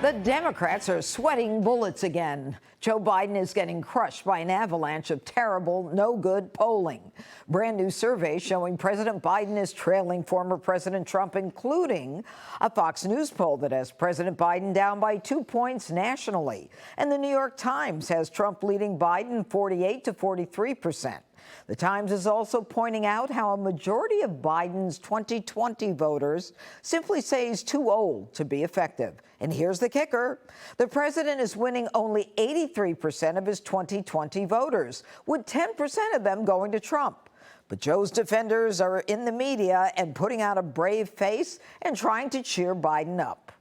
The Democrats are sweating bullets again. Joe Biden is getting crushed by an avalanche of terrible, no-good polling. Brand new surveys showing President Biden is trailing former President Trump, including a Fox News poll that has President Biden down by 2 points nationally. And the New York Times has Trump leading Biden 48 to 43%. The Times is also pointing out how a majority of Biden's 2020 voters simply say he's too old to be effective. And here's the kicker. The president is winning only 83% of his 2020 voters, with 10% of them going to Trump. But Joe's defenders are in the media and putting out a brave face and trying to cheer Biden up.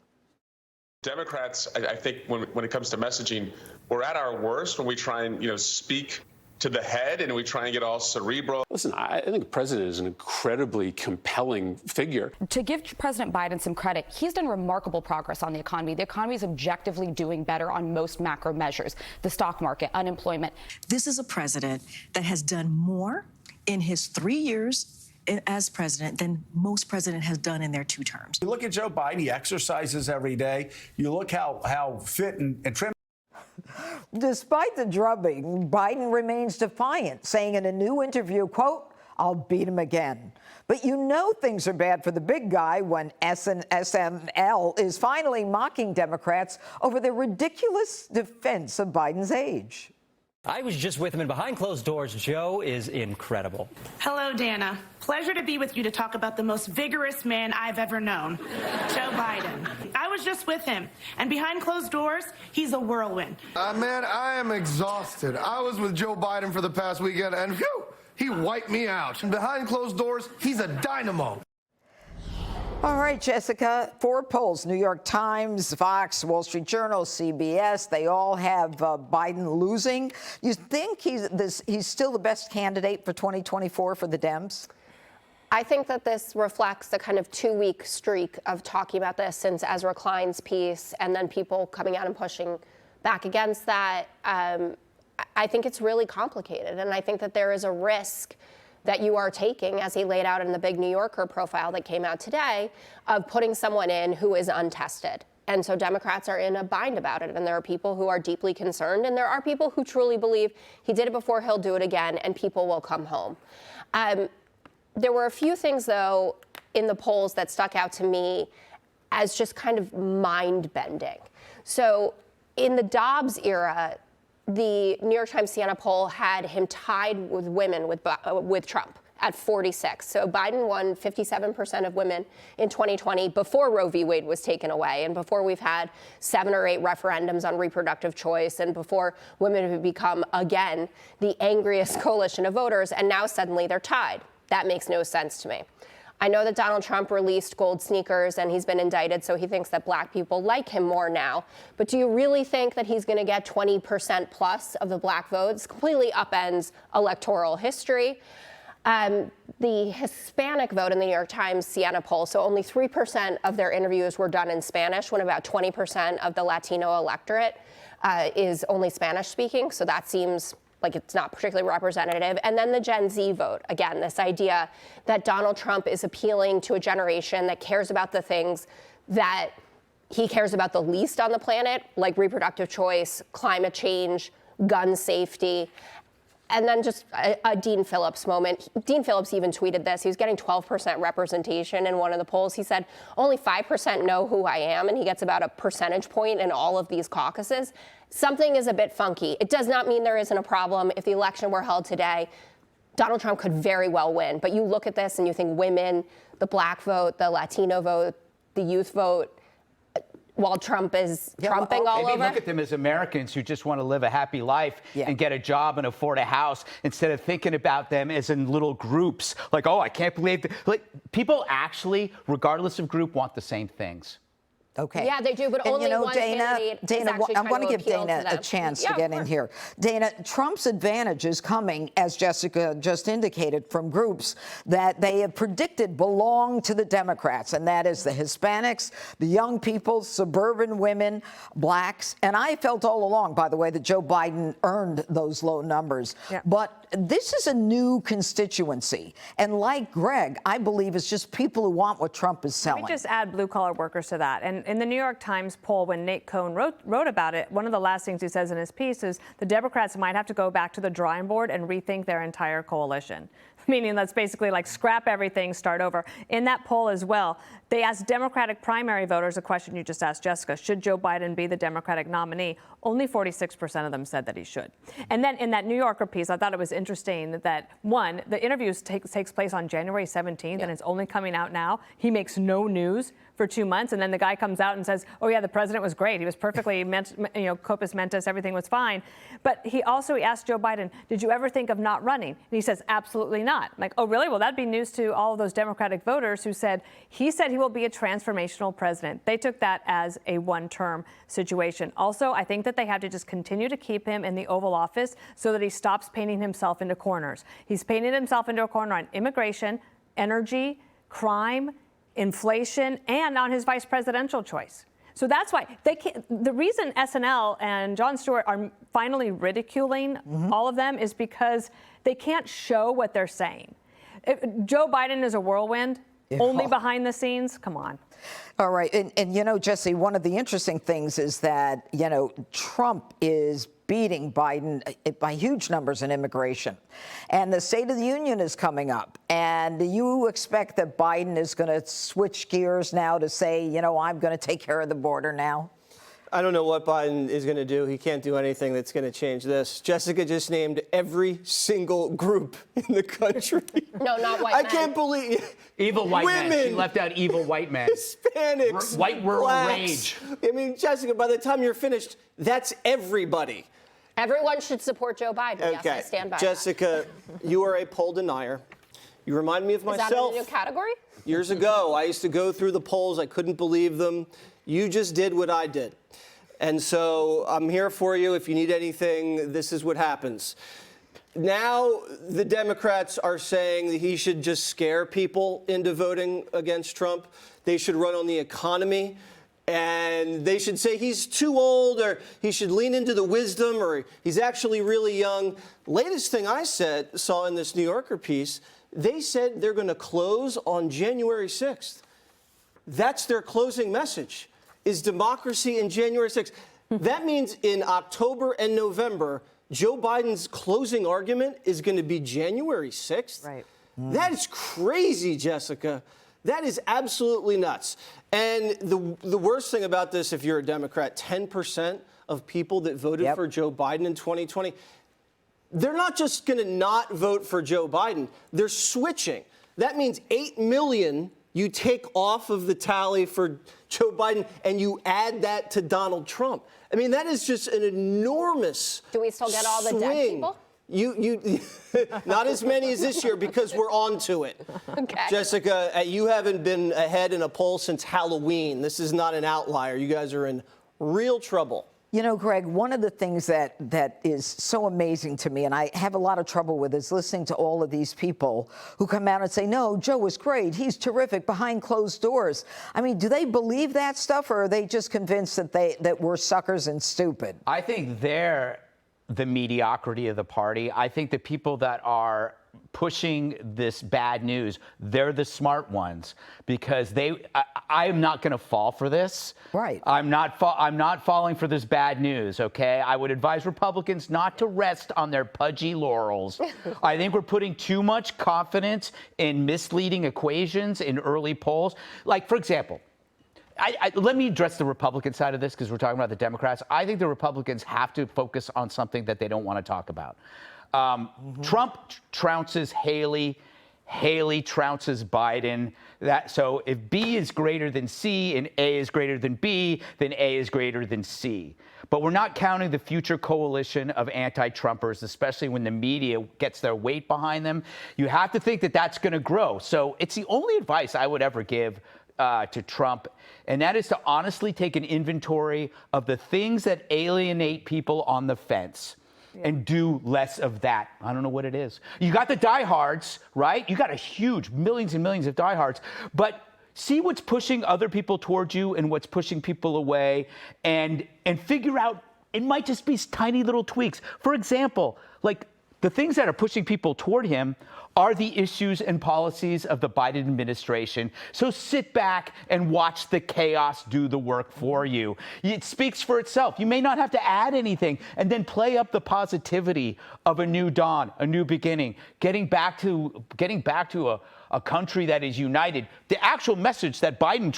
Democrats, I think when it comes to messaging, we're at our worst when we try and, speak to the head and we try and get all cerebral. Listen, I think the president is an incredibly compelling figure. To give President Biden some credit, he's done remarkable progress on the economy. The economy is objectively doing better on most macro measures, the stock market, unemployment. This is a president that has done more in his 3 years as president than most president has done in their 2 terms. You look at Joe Biden, he exercises every day. You look how fit and trim. Despite the drubbing, Biden remains defiant, saying in a new interview, quote, "I'll beat him again." But you know things are bad for the big guy when SNL is finally mocking Democrats over their ridiculous defense of Biden's age. I was just with him, and behind closed doors, Joe is incredible. Hello, Dana. Pleasure to be with you to talk about the most vigorous man I've ever known, Joe Biden. I was just with him, and behind closed doors, he's a whirlwind. Man, I am exhausted. I was with Joe Biden for the past weekend, and phew, he wiped me out. And behind closed doors, he's a dynamo. All right, Jessica, 4 polls, New York Times, Fox, Wall Street Journal, CBS, they all have Biden losing. You think he's still the best candidate for 2024 for the Dems? I think that this reflects the kind of 2-week streak of talking about this since Ezra Klein's piece and then people coming out and pushing back against that. I think it's really complicated, and I think that there is a risk that you are taking, as he laid out in the big New Yorker profile that came out today, of putting someone in who is untested. And so Democrats are in a bind about it. And there are people who are deeply concerned. And there are people who truly believe he did it before, he'll do it again, and people will come home. There were a few things, though, in the polls that stuck out to me as just kind of mind-bending. So in the Dobbs era, the New York Times Siena poll had him tied with women with Trump at 46. So Biden won 57% of women in 2020 before Roe v. Wade was taken away and before we've had 7 or 8 referendums on reproductive choice and before women have become, again, the angriest coalition of voters. And now suddenly they're tied. That makes no sense to me. I know that Donald Trump released gold sneakers and he's been indicted, so he thinks that black people like him more now. But do you really think that he's going to get 20% plus of the black votes? Completely upends electoral history. The Hispanic vote in the New York Times Siena poll, so only 3% of their interviews were done in Spanish, when about 20% of the Latino electorate is only Spanish speaking. So that seems like it's not particularly representative. And then the Gen Z vote, again, this idea that Donald Trump is appealing to a generation that cares about the things that he cares about the least on the planet, like reproductive choice, climate change, gun safety. And then just a Dean Phillips moment. Dean Phillips even tweeted this. He was getting 12% representation in one of the polls. He said, only 5% know who I am, and he gets about a percentage point in all of these caucuses. Something is a bit funky. It does not mean there isn't a problem. If the election were held today, Donald Trump could very well win. But you look at this and you think women, the black vote, the Latino vote, the youth vote, while Trump is trumping all over. Maybe look at them as Americans who just want to live a happy life and get a job and afford a house, instead of thinking about them as in little groups. Like, oh, I can't believe that. Like, people actually, regardless of group, want the same things. Okay. Yeah, they do, but and only one candidate is actually I want to give appeal Dana to them. a chance to get in here. Dana, Trump's advantage is coming, as Jessica just indicated, from groups that they have predicted belong to the Democrats, and that is the Hispanics, the young people, suburban women, blacks. And I felt all along, by the way, that Joe Biden earned those low numbers. Yeah. But this is a new constituency. And like Greg, I believe it's just people who want what Trump is selling. Let me just add blue-collar workers to that. And in the New York Times poll, when Nate Cohn wrote about it, one of the last things he says in his piece is the Democrats might have to go back to the drawing board and rethink their entire coalition. Meaning that's basically like scrap everything, start over. In that poll as well, they asked Democratic primary voters a question you just asked, Jessica. Should Joe Biden be the Democratic nominee? Only 46% of them said that he should. And then in that New Yorker piece, I thought it was interesting that one, the interview takes place on January 17th, and it's only coming out now. He makes no news for 2 months, and then the guy comes out and says, oh yeah, the president was great. He was perfectly, corpus mentis, everything was fine. But he asked Joe Biden, did you ever think of not running? And he says, absolutely not. I'm like, oh really? Well, that'd be news to all of those Democratic voters who said he will be a transformational president. They took that as a one-term situation. Also, I think that they have to just continue to keep him in the Oval Office so that he stops painting himself into corners. He's painted himself into a corner on immigration, energy, crime, inflation, and on his vice presidential choice. So that's why the reason SNL and Jon Stewart are finally ridiculing all of them is because they can't show what they're saying. Joe Biden is a whirlwind, only behind the scenes. Come on. All right. And Jesse, one of the interesting things is that, Trump is beating Biden by huge numbers in immigration. And the State of the Union is coming up. And do you expect that Biden is going to switch gears now to say, I'm going to take care of the border now? I don't know what Biden is going to do. He can't do anything that's going to change this. Jessica just named every single group in the country. No, not white men. I can't believe evil white women, men. She left out evil white men. Hispanics, white rural blacks. rage. I mean, Jessica, by the time you're finished, that's everybody. Everyone should support Joe Biden. Okay. Yes, I stand by Jessica, you are a poll denier. You remind me of myself. Is that a new category? Years ago, I used to go through the polls. I couldn't believe them. You just did what I did. And so I'm here for you. If you need anything, this is what happens. Now the Democrats are saying that he should just scare people into voting against Trump. They should run on the economy. And they should say he's too old, or he should lean into the wisdom, or he's actually really young. Latest thing I saw in this New Yorker piece, they said they're going to close on January 6th. That's their closing message, is democracy in January 6th. That means in October and November, Joe Biden's closing argument is going to be January 6th. Right. That is crazy, Jessica. That is absolutely nuts. And the worst thing about this, if you're a Democrat, 10% of people that voted for Joe Biden in 2020, they're not just going to not vote for Joe Biden. They're switching. That means 8 million you take off of the tally for Joe Biden and you add that to Donald Trump. I mean, that is just an enormous Do we still get all the swing. dead people? You not as many as this year because we're on to it. Okay. Jessica, you haven't been ahead in a poll since Halloween. This is not an outlier. You guys are in real trouble. Greg, one of the things that is so amazing to me, and I have a lot of trouble with, is listening to all of these people who come out and say, no, Joe was great. He's terrific behind closed doors. I mean, do they believe that stuff, or are they just convinced that we're suckers and stupid? I think they're the mediocrity of the party. I think the people that are pushing this bad news, they're the smart ones, because I am not going to fall for this. Right. I'm not falling for this bad news, okay? I would advise Republicans not to rest on their pudgy laurels. I think we're putting too much confidence in misleading equations in early polls. Like, for example, let me address the Republican side of this, because we're talking about the Democrats. I think the Republicans have to focus on something that they don't want to talk about. Trump trounces Haley. Haley trounces Biden. So if B is greater than C and A is greater than B, then A is greater than C. But we're not counting the future coalition of anti-Trumpers, especially when the media gets their weight behind them. You have to think that that's going to grow. So it's the only advice I would ever give to Trump, and that is to honestly take an inventory of the things that alienate people on the fence. And do less of that. I don't know what it is. You got the diehards, right? You got a huge millions and millions of diehards, but see what's pushing other people towards you and what's pushing people away, and figure out, it might just be tiny little tweaks. For example, like, The things that are pushing people toward him are the issues and policies of the Biden administration. So sit back and watch the chaos do the work for you. It speaks for itself. You may not have to add anything, and then play up the positivity of a new dawn, a new beginning, getting back to a country that is united. The actual message that Biden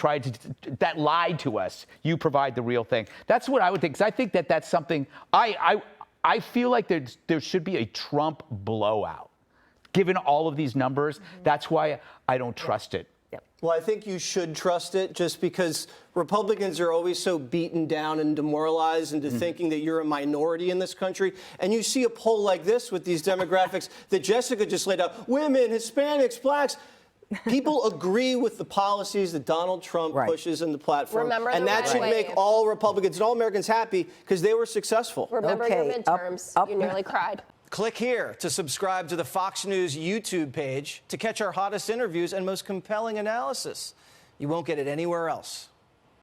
that lied to us, you provide the real thing. That's what I would think, because I think that that's something I feel like there should be a Trump blowout. Given all of these numbers, that's why I don't trust it. Well, I think you should trust it, just because Republicans are always so beaten down and demoralized into thinking that you're a minority in this country. And you see a poll like this with these demographics that Jessica just laid out: women, Hispanics, blacks. People agree with the policies that Donald Trump pushes in the platform. And that should make all Republicans and all Americans happy, because they were successful. Remember your midterms. You nearly cried. Click here to subscribe to the Fox News YouTube page to catch our hottest interviews and most compelling analysis. You won't get it anywhere else.